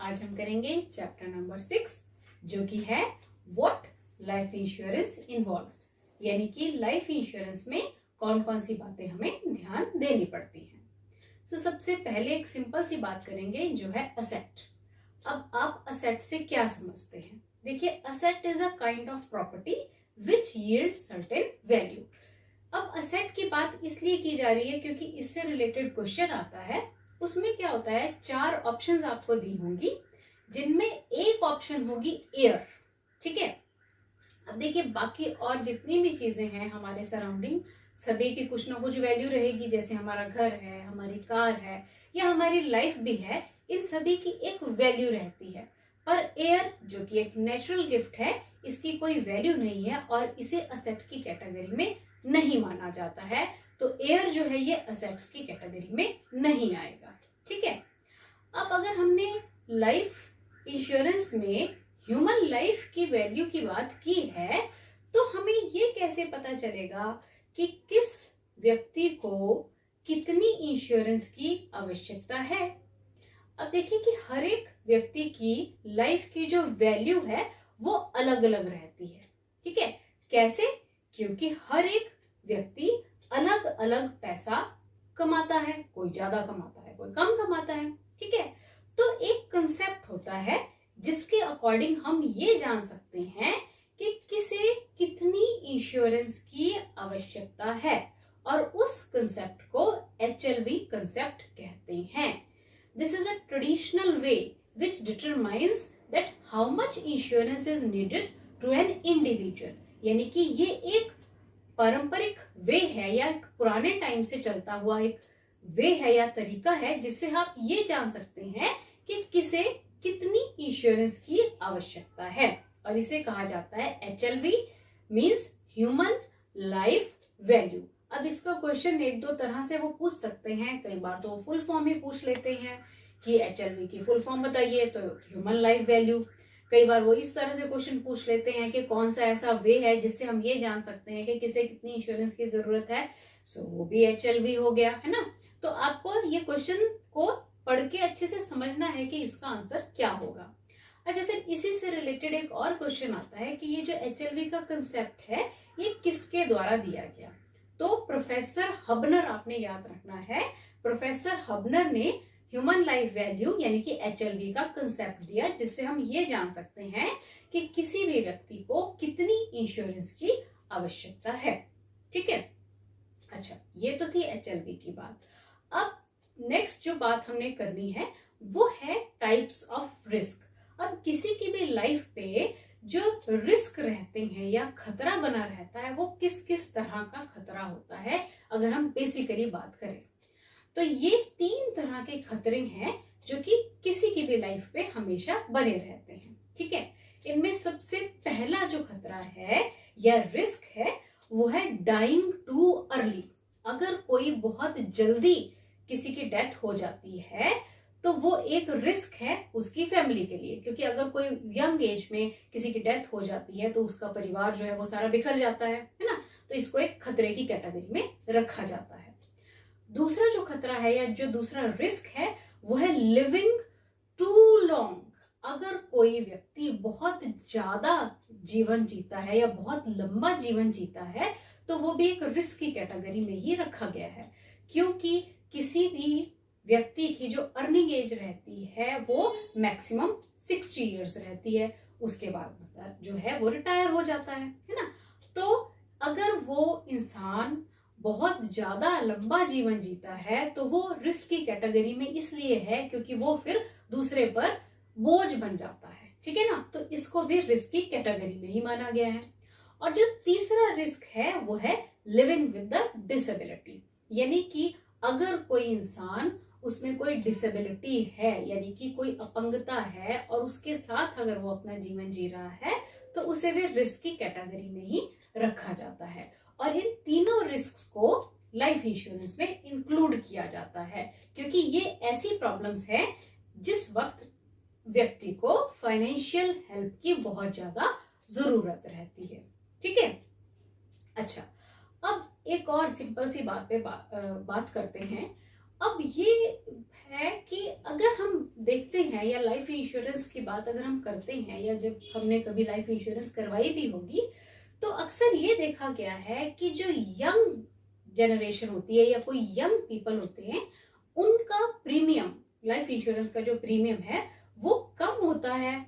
आज हम करेंगे चैप्टर नंबर 6 जो कि है व्हाट लाइफ इंश्योरेंस इन्वॉल्व्स, यानी कि लाइफ इंश्योरेंस में कौन कौन सी बातें हमें ध्यान देनी पड़ती हैं। सबसे पहले एक सिंपल सी बात करेंगे जो है असेट। अब आप असेट से क्या समझते हैं? देखिए, asset is a kind of property which yields certain value. अब असेट की बात इसलिए की जा रही है क्योंकि इससे रिलेटेड क्वेश्चन आता है। उसमें क्या होता है, 4 ऑप्शंस आपको दी होंगी जिनमें एक ऑप्शन होगी एयर। ठीक है, अब देखिए बाकी और जितनी भी चीजें हैं हमारे सराउंडिंग, सभी की कुछ ना कुछ वैल्यू रहेगी। जैसे हमारा घर है, हमारी कार है या हमारी लाइफ भी है, इन सभी की एक वैल्यू रहती है। पर एयर जो कि एक नेचुरल गिफ्ट है, इसकी कोई वैल्यू नहीं है और इसे असेट की कैटेगरी में नहीं माना जाता है। तो एयर जो है ये असेट्स की कैटेगरी में नहीं आएगा। ठीक है, अब अगर हमने लाइफ इंश्योरेंस में ह्यूमन लाइफ की वैल्यू की बात की है, तो हमें ये कैसे पता चलेगा कि किस व्यक्ति को कितनी इंश्योरेंस की आवश्यकता है? अब देखिए कि हर एक व्यक्ति की लाइफ की जो वैल्यू है वो अलग अलग रहती है। ठीक है, कैसे? क्योंकि हर एक व्यक्ति अलग अलग पैसा कमाता है, कोई ज्यादा कमाता है, कोई कम कमाता है। ठीक है, तो एक कंसेप्ट होता है जिसके अकॉर्डिंग हम ये जान सकते हैं कि किसे कितनी इंश्योरेंस की आवश्यकता है, और उस कंसेप्ट को HLV कंसेप्ट कहते हैं। This is a traditional way which determines that how much insurance is needed to an individual. यानी कि ये एक पारंपरिक वे है या एक पुराने टाइम से चलता हुआ एक वे है या तरीका है जिससे आप ये जान सकते हैं कि किसे कितनी इंश्योरेंस की आवश्यकता है, और इसे कहा जाता है HLV means human life value. अब इसका क्वेश्चन एक दो तरह से वो पूछ सकते हैं। कई बार तो वो फुल फॉर्म ही पूछ लेते हैं कि HLV की फुल फॉर्म बताइए, तो ह्यूमन लाइफ वैल्यू। कई बार वो इस तरह से क्वेश्चन पूछ लेते हैं कि कौन सा ऐसा वे है जिससे हम ये जान सकते हैं कि किसे कितनी इंश्योरेंस की जरूरत है, सो वो भी HLV हो गया, है ना। तो आपको ये क्वेश्चन को पढ़ के अच्छे से समझना है कि इसका आंसर क्या होगा। अच्छा, फिर इसी से रिलेटेड एक और क्वेश्चन आता है कि ये जो HLV का कंसेप्ट है ये किसके द्वारा दिया गया? तो प्रोफेसर हबनर, आपने याद रखना है, प्रोफेसर हबनर ने ह्यूमन लाइफ वैल्यू यानी कि HLV का कंसेप्ट दिया, जिससे हम ये जान सकते हैं कि किसी भी व्यक्ति को कितनी इंश्योरेंस की आवश्यकता है। ठीक है, अच्छा ये तो थी HLV की बात। अब नेक्स्ट जो बात हमने करनी है वो है टाइप्स ऑफ रिस्क। अब किसी की भी लाइफ पे जो रिस्क रहते हैं या खतरा बना रहता है वो किस किस तरह का खतरा होता है, अगर हम बेसिकली बात करें तो ये 3 तरह के खतरे हैं जो कि किसी की भी लाइफ पे हमेशा बने रहते हैं। ठीक है, इनमें सबसे पहला जो खतरा है या रिस्क है वो है डाइंग टू अर्ली। अगर कोई बहुत जल्दी किसी की डेथ हो जाती है तो वो एक रिस्क है उसकी फैमिली के लिए, क्योंकि अगर कोई यंग एज में किसी की डेथ हो जाती है तो उसका परिवार जो है वो सारा बिखर जाता है ना। तो इसको एक खतरे की कैटेगरी में रखा जाता है। दूसरा जो खतरा है या जो दूसरा रिस्क है वो है लिविंग टू लॉन्ग। अगर कोई व्यक्ति बहुत ज्यादा जीवन जीता है या बहुत लंबा जीवन जीता है तो वो भी एक रिस्क की कैटेगरी में ही रखा गया है, क्योंकि किसी भी व्यक्ति की जो अर्निंग एज रहती है वो मैक्सिमम 60 इयर्स रहती है। उसके बाद जो है वो रिटायर हो जाता है ना। तो अगर वो इंसान बहुत ज्यादा लंबा जीवन जीता है तो वो रिस्क की कैटेगरी में इसलिए है क्योंकि वो फिर दूसरे पर बोझ बन जाता है। ठीक है ना, तो इसको भी रिस्क की कैटेगरी में ही माना गया है। और जो तीसरा रिस्क है वो है लिविंग विद द डिसेबिलिटी, यानी कि अगर कोई इंसान उसमें कोई डिसेबिलिटी है यानी कि कोई अपंगता है और उसके साथ अगर वो अपना जीवन जी रहा है तो उसे भी रिस्क की कैटेगरी में ही रखा जाता है। और इन तीनों रिस्क को लाइफ इंश्योरेंस में इंक्लूड किया जाता है, क्योंकि ये ऐसी प्रॉब्लम्स हैं जिस वक्त व्यक्ति को फाइनेंशियल हेल्प की बहुत ज्यादा जरूरत रहती है। ठीक है, अच्छा अब एक और सिंपल सी बात पे बात करते हैं। अब ये है कि अगर हम देखते हैं या लाइफ इंश्योरेंस की बात अगर हम करते हैं या जब हमने कभी लाइफ इंश्योरेंस करवाई भी होगी तो अक्सर ये देखा गया है कि जो यंग जनरेशन होती है या कोई यंग पीपल होते हैं उनका प्रीमियम, लाइफ इंश्योरेंस का जो प्रीमियम है वो कम होता है।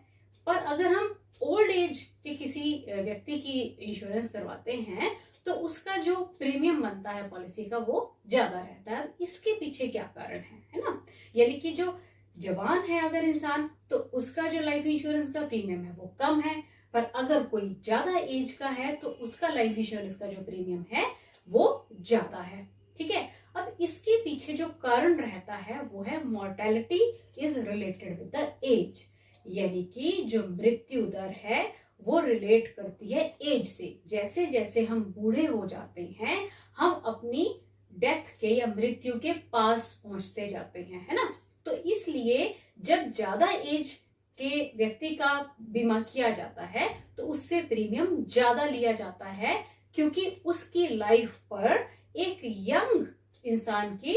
पर अगर हम ओल्ड एज के किसी व्यक्ति की इंश्योरेंस करवाते हैं तो उसका जो प्रीमियम बनता है पॉलिसी का वो ज्यादा रहता है। इसके पीछे क्या कारण है ना? यानी कि जो जवान है अगर इंसान तो उसका जो लाइफ इंश्योरेंस का प्रीमियम है वो कम है, पर अगर कोई ज्यादा एज का है तो उसका लाइफ इंश्योरेंस का जो प्रीमियम है वो ज्यादा है। ठीक है, अब इसके पीछे जो कारण रहता है वो है mortality is related with the age, यानी कि जो मृत्यु दर है वो रिलेट करती है एज से। जैसे जैसे हम बूढ़े हो जाते हैं हम अपनी डेथ के या मृत्यु के पास पहुंचते जाते हैं, है ना? तो इसलिए जब ज्यादा एज के व्यक्ति का बीमा किया जाता है तो उससे प्रीमियम ज्यादा लिया जाता है, क्योंकि उसकी लाइफ पर एक यंग इंसान की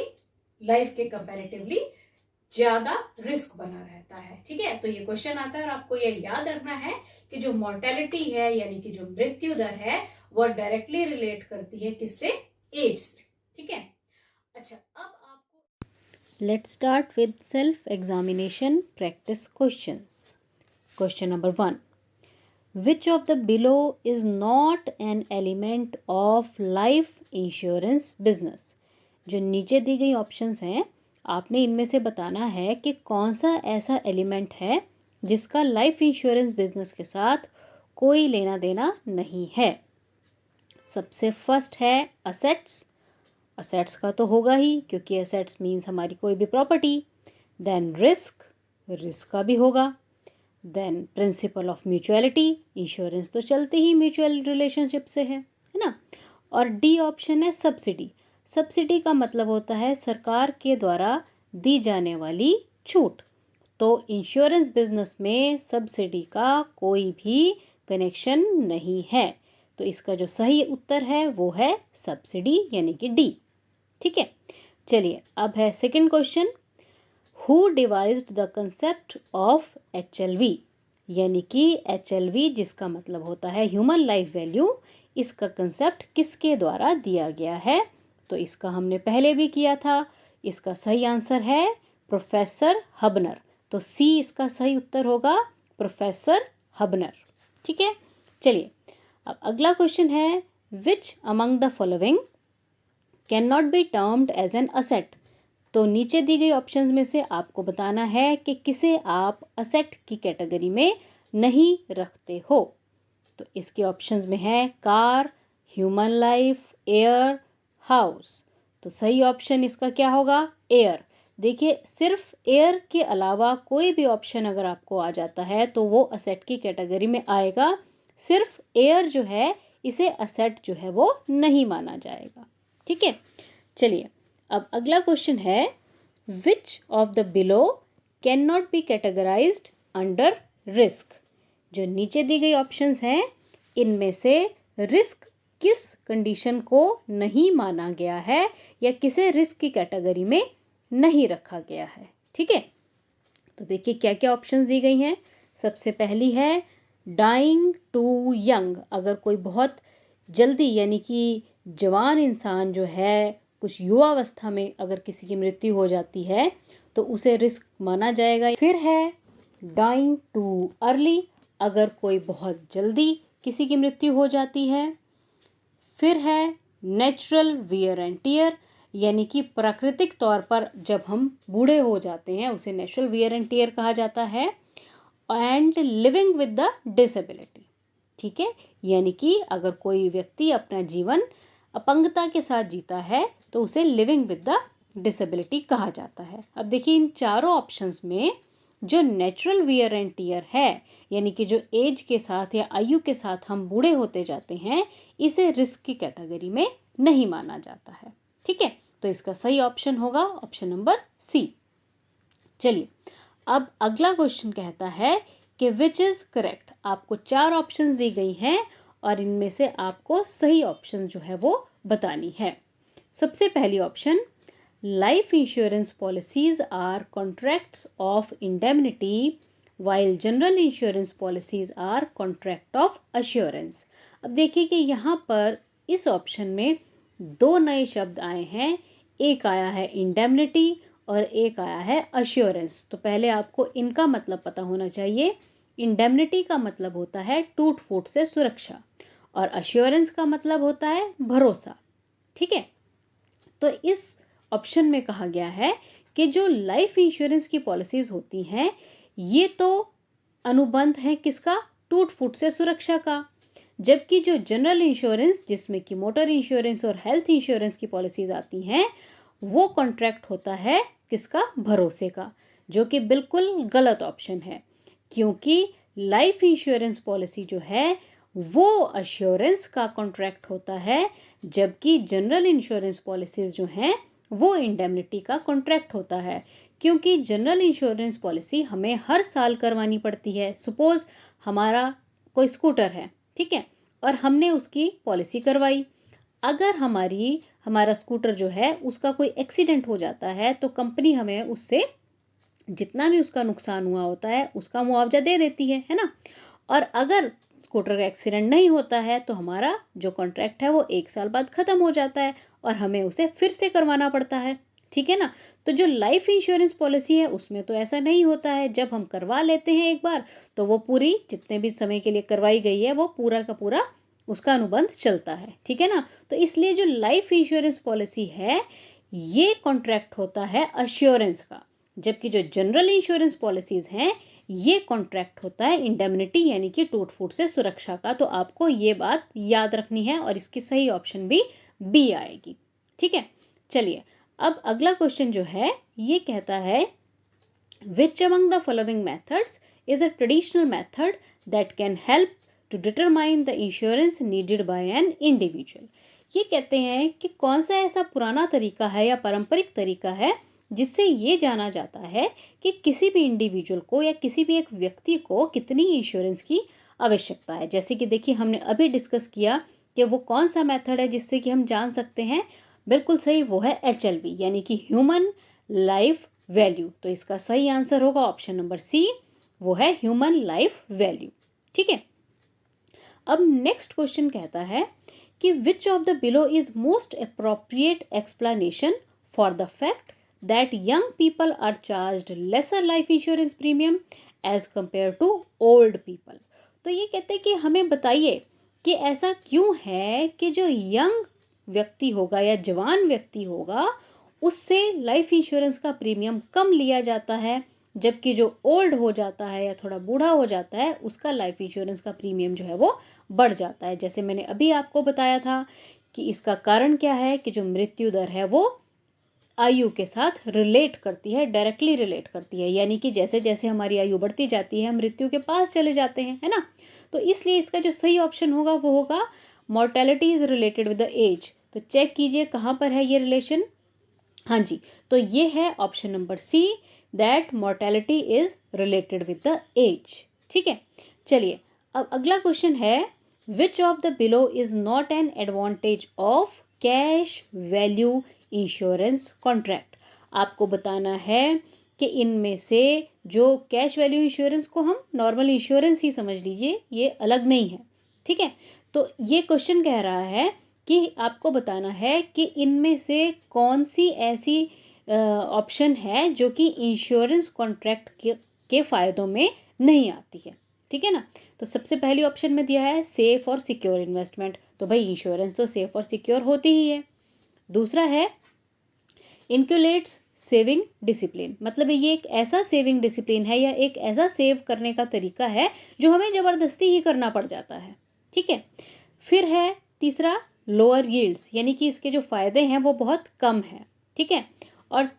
लाइफ के कंपैरेटिवली ज्यादा रिस्क बना रहता है। ठीक है, तो ये क्वेश्चन आता है और आपको ये याद रखना है कि जो मोर्टेलिटी है यानी कि जो मृत्यु दर है वो डायरेक्टली रिलेट करती है किससे? एज से। ठीक है, अच्छा अब आपको let's start with self examination practice questions. Question number 1, which of the below is not an element of life insurance business? जो नीचे दी गई ऑप्शंस हैं आपने इनमें से बताना है कि कौन सा ऐसा एलिमेंट है जिसका लाइफ इंश्योरेंस बिजनेस के साथ कोई लेना देना नहीं है। सबसे फर्स्ट है असेट्स। असेट्स का तो होगा ही क्योंकि असेट्स मीन्स हमारी कोई भी प्रॉपर्टी। देन रिस्क, रिस्क का भी होगा। Then principle of mutuality, insurance तो चलते ही म्यूचुअल रिलेशनशिप से है ना? और डी ऑप्शन है सब्सिडी। सब्सिडी का मतलब होता है सरकार के द्वारा दी जाने वाली छूट। तो इंश्योरेंस बिजनेस में सब्सिडी का कोई भी कनेक्शन नहीं है। तो इसका जो सही उत्तर है वो है सब्सिडी यानी कि डी। ठीक है, चलिए अब है second question, who devised the concept of HLV? यानी कि HLV जिसका मतलब होता है ह्यूमन लाइफ वैल्यू, इसका कंसेप्ट किसके द्वारा दिया गया है? तो इसका हमने पहले भी किया था। इसका सही आंसर है प्रोफेसर हबनर। तो सी इसका सही उत्तर होगा, प्रोफेसर हबनर। ठीक है, चलिए अब अगला क्वेश्चन है, which among the following can not be termed as an asset? तो नीचे दी गई ऑप्शंस में से आपको बताना है कि किसे आप असेट की कैटेगरी में नहीं रखते हो। तो इसके ऑप्शंस में है car, human life, air, house. तो सही ऑप्शन इसका क्या होगा? एयर। देखिए सिर्फ एयर के अलावा कोई भी ऑप्शन अगर आपको आ जाता है तो वो असेट की कैटेगरी में आएगा। सिर्फ एयर जो है इसे असेट जो है वो नहीं माना जाएगा। ठीक है, चलिए अब अगला क्वेश्चन है, which of the below can not B categorised under risk? जो नीचे दी गई ऑप्शंस हैं इनमें से रिस्क किस कंडीशन को नहीं माना गया है या किसे रिस्क की कैटेगरी में नहीं रखा गया है? ठीक है, तो देखिए क्या क्या ऑप्शंस दी गई हैं। सबसे पहली है डाइंग टू यंग। अगर कोई बहुत जल्दी यानी कि जवान इंसान जो है कुछ युवावस्था में अगर किसी की मृत्यु हो जाती है तो उसे रिस्क माना जाएगा। फिर है डाइंग टू अर्ली, अगर कोई बहुत जल्दी किसी की मृत्यु हो जाती है। फिर है नेचुरल वियर एंड टियर, यानी कि प्राकृतिक तौर पर जब हम बूढ़े हो जाते हैं उसे नेचुरल वियर एंड टियर कहा जाता है। And living with the disability. ठीक है, यानी कि अगर कोई व्यक्ति अपना जीवन अपंगता के साथ जीता है तो उसे लिविंग विद द डिसेबिलिटी कहा जाता है। अब देखिए इन चारों ऑप्शंस में जो नेचुरल वियर एंड टियर है यानी कि जो एज के साथ या आयु के साथ हम बूढ़े होते जाते हैं इसे रिस्क की कैटेगरी में नहीं माना जाता है। ठीक है, तो इसका सही ऑप्शन होगा ऑप्शन नंबर सी। चलिए अब अगला क्वेश्चन कहता है कि विच इज करेक्ट। आपको 4 ऑप्शंस दी गई हैं और इनमें से आपको सही ऑप्शन जो है वो बतानी है। सबसे पहली option, life insurance policies are contracts of indemnity while general insurance policies are contract of assurance. अब देखिए कि यहाँ पर इस ऑप्शन में दो नए शब्द आए हैं, एक आया है इंडेमनिटी और एक आया है अश्योरेंस। तो पहले आपको इनका मतलब पता होना चाहिए। इंडेमनिटी का मतलब होता है टूट फूट से सुरक्षा और अश्योरेंस का मतलब होता है भरोसा। ठीक है, तो इस ऑप्शन में कहा गया है कि जो लाइफ इंश्योरेंस की पॉलिसीज होती हैं ये तो अनुबंध है किसका, टूट फूट से सुरक्षा का, जबकि जो जनरल इंश्योरेंस जिसमें कि मोटर इंश्योरेंस और हेल्थ इंश्योरेंस की पॉलिसीज आती हैं वो कॉन्ट्रैक्ट होता है किसका, भरोसे का, जो कि बिल्कुल गलत ऑप्शन है, क्योंकि लाइफ इंश्योरेंस पॉलिसी जो है वो अश्योरेंस का कॉन्ट्रैक्ट होता है, जबकि जनरल इंश्योरेंस पॉलिसीज जो हैं वो इंडेमनिटी का कॉन्ट्रैक्ट होता है, क्योंकि जनरल इंश्योरेंस पॉलिसी हमें हर साल करवानी पड़ती है। सपोज हमारा कोई स्कूटर है, ठीक है, और हमने उसकी पॉलिसी करवाई, अगर हमारा स्कूटर जो है उसका कोई एक्सीडेंट हो जाता है तो कंपनी हमें उससे जितना भी उसका नुकसान हुआ होता है उसका मुआवजा दे देती है ना। और अगर स्कूटर का एक्सीडेंट नहीं होता है तो हमारा जो कॉन्ट्रैक्ट है वो 1 साल बाद खत्म हो जाता है और हमें उसे फिर से करवाना पड़ता है, ठीक है ना। तो जो लाइफ इंश्योरेंस पॉलिसी है उसमें तो ऐसा नहीं होता है, जब हम करवा लेते हैं एक बार तो वो पूरी जितने भी समय के लिए करवाई गई है वो पूरा का पूरा उसका अनुबंध चलता है, ठीक है ना। तो इसलिए जो लाइफ इंश्योरेंस पॉलिसी है ये कॉन्ट्रैक्ट होता है अश्योरेंस का, जबकि जो जनरल इंश्योरेंस पॉलिसीज हैं ये कॉन्ट्रैक्ट होता है इंडेमनिटी यानी कि टूट फूट से सुरक्षा का। तो आपको ये बात याद रखनी है और इसकी सही ऑप्शन भी बी आएगी, ठीक है। चलिए अब अगला क्वेश्चन जो है ये कहता है which among the following methods is a traditional method that can help to determine the insurance needed by an individual। ये कहते हैं कि कौन सा ऐसा पुराना तरीका है या पारंपरिक तरीका है जिससे ये जाना जाता है कि किसी भी इंडिविजुअल को या किसी भी एक व्यक्ति को कितनी इंश्योरेंस की आवश्यकता है। जैसे कि देखिए हमने अभी डिस्कस किया कि वो कौन सा मेथड है जिससे कि हम जान सकते हैं, बिल्कुल सही, वो है HLV यानी कि ह्यूमन लाइफ वैल्यू। तो इसका सही आंसर होगा ऑप्शन नंबर सी, वो है ह्यूमन लाइफ वैल्यू, ठीक है। अब नेक्स्ट क्वेश्चन कहता है कि विच of the below is most appropriate explanation for the fact that young people are charged lesser life insurance premium as compared to old people। तो ये कहते हैं कि हमें बताइए कि ऐसा क्यों है कि जो यंग व्यक्ति होगा या जवान व्यक्ति होगा उससे लाइफ इंश्योरेंस का प्रीमियम कम लिया जाता है, जबकि जो ओल्ड हो जाता है या थोड़ा बूढ़ा हो जाता है उसका लाइफ इंश्योरेंस का प्रीमियम जो है वो बढ़ जाता है। जैसे मैंने अभी आपको बताया था कि इसका कारण क्या है कि जो मृत्यु दर है वो आयु के साथ रिलेट करती है, डायरेक्टली रिलेट करती है, यानी कि जैसे जैसे हमारी आयु बढ़ती जाती है हम मृत्यु के पास चले जाते हैं, है ना। तो इसलिए इसका जो सही ऑप्शन होगा वो होगा mortality is related with the age. तो चेक कीजिए कहां पर है ये रिलेशन। हाँ जी, तो ये है option number C, that mortality is related with the age, ठीक है। चलिए अब अगला क्वेश्चन है which of the below is not an advantage of cash value insurance contract. आपको बताना है कि इनमें से जो कैश वैल्यू इंश्योरेंस को हम नॉर्मल इंश्योरेंस ही समझ लीजिए, ये अलग नहीं है, ठीक है। तो ये क्वेश्चन कह रहा है कि आपको बताना है कि इनमें से कौन सी ऐसी ऑप्शन है जो कि इंश्योरेंस कॉन्ट्रैक्ट के फायदों में नहीं आती है, ठीक है ना। तो सबसे पहली ऑप्शन में दिया है सेफ और सिक्योर इन्वेस्टमेंट, तो भाई इंश्योरेंस तो सेफ और सिक्योर होती ही है। दूसरा है इनक्यूलेट्स सेविंग डिसिप्लिन, मतलब ये एक ऐसा सेविंग डिसिप्लिन है या एक ऐसा सेव करने का तरीका है जो हमें जबरदस्ती ही करना पड़ जाता है, ठीक है। फिर है तीसरा लोअर यील्ड्स, यानी कि इसके जो फायदे हैं वो बहुत कम है, ठीक है। और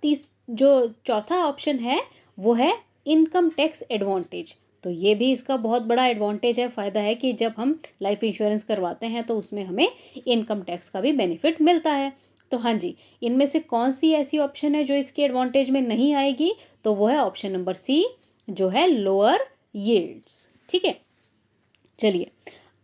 जो चौथा ऑप्शन है वो है इनकम टैक्स एडवांटेज, तो ये भी इसका बहुत बड़ा एडवांटेज है, फायदा है कि जब हम लाइफ इंश्योरेंस करवाते हैं तो उसमें हमें इनकम टैक्स का भी बेनिफिट मिलता है। तो हाँ जी, इनमें से कौन सी ऐसी ऑप्शन है जो इसके एडवांटेज में नहीं आएगी, तो वो है ऑप्शन नंबर सी, जो है लोअर यील्ड्स, ठीक है। चलिए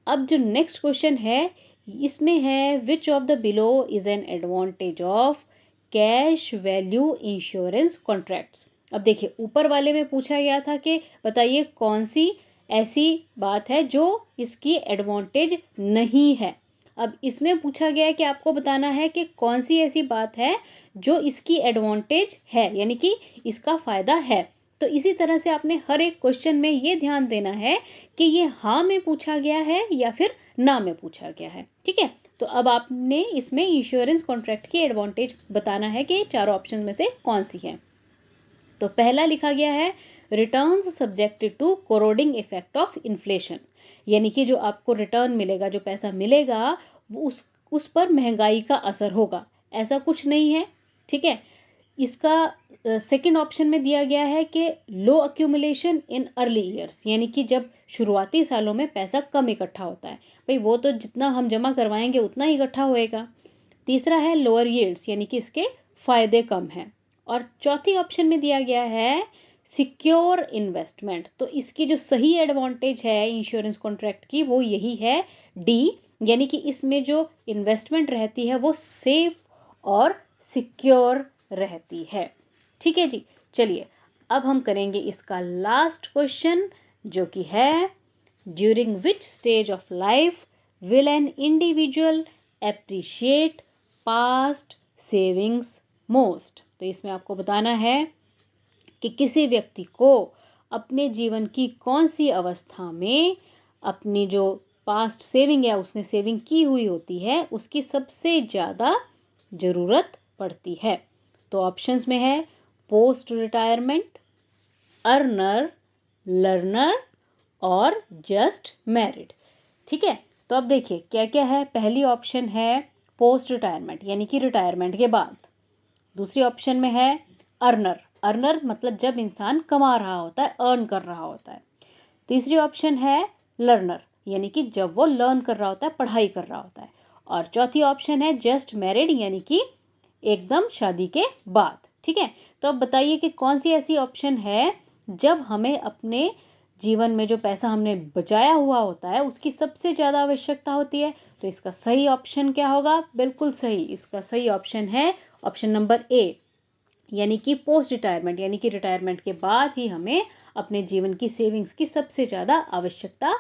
अब जो नेक्स्ट क्वेश्चन है इसमें है which of the below is an advantage of cash value insurance contracts. अब देखिए, ऊपर वाले में पूछा गया था कि बताइए कौन सी ऐसी बात है जो इसकी एडवांटेज नहीं है। अब इसमें पूछा गया है कि आपको बताना है कि कौन सी ऐसी बात है जो इसकी एडवांटेज है, यानी कि इसका फायदा है। तो इसी तरह से आपने हर एक क्वेश्चन में ये ध्यान देना है कि ये हाँ में पूछा गया है या फिर ना में पूछा गया है। ठीक है, तो अब आपने इसमें इंश्योरेंस कॉन्ट्रैक्ट की एडवांटेज बताना है कि चारों ऑप्शन में से कौन सी है। तो पहला लिखा गया है returns subjected to corroding effect of inflation, यानी कि जो आपको रिटर्न मिलेगा, जो पैसा मिलेगा, वो उस पर महंगाई का असर होगा। ऐसा कुछ नहीं है। ठीक है, इसका सेकंड ऑप्शन में दिया गया है कि लो अक्यूमुलेशन इन अर्ली ईयर्स, यानी कि जब शुरुआती सालों में पैसा कम इकट्ठा होता है, भाई वो तो जितना हम जमा करवाएंगे उतना ही इकट्ठा होएगा। तीसरा है लोअर यील्ड्स, यानी कि इसके फायदे कम हैं। और चौथी ऑप्शन में दिया गया है सिक्योर इन्वेस्टमेंट। तो इसकी जो सही एडवांटेज है इंश्योरेंस कॉन्ट्रैक्ट की वो यही है डी, यानी कि इसमें जो इन्वेस्टमेंट रहती है वो सेफ और सिक्योर रहती है। ठीक है जी, चलिए अब हम करेंगे इसका लास्ट क्वेश्चन, जो कि है during which stage of life will an individual appreciate past savings most. तो इसमें आपको बताना है कि किसी व्यक्ति को अपने जीवन की कौन सी अवस्था में अपनी जो पास्ट सेविंग या उसने सेविंग की हुई होती है उसकी सबसे ज्यादा जरूरत पड़ती है। तो ऑप्शंस में है पोस्ट रिटायरमेंट, अर्नर, लर्नर और जस्ट मैरिड। ठीक है, तो अब देखिए क्या क्या है। पहली ऑप्शन है पोस्ट रिटायरमेंट, यानी कि रिटायरमेंट के बाद। दूसरी ऑप्शन में है अर्नर, अर्नर मतलब जब इंसान कमा रहा होता है, अर्न कर रहा होता है। तीसरी ऑप्शन है लर्नर, यानी कि जब वो लर्न कर रहा होता है, पढ़ाई कर रहा होता है। और चौथी ऑप्शन है जस्ट मैरिड, यानी कि एकदम शादी के बाद। ठीक है, तो अब बताइए कि कौन सी ऐसी ऑप्शन है जब हमें अपने जीवन में जो पैसा हमने बचाया हुआ होता है उसकी सबसे ज्यादा आवश्यकता होती है। तो इसका सही ऑप्शन क्या होगा? बिल्कुल सही, इसका सही ऑप्शन है ऑप्शन नंबर ए, यानी कि पोस्ट रिटायरमेंट, यानी कि रिटायरमेंट के बाद ही हमें अपने जीवन की सेविंग्स की सबसे ज्यादा आवश्यकता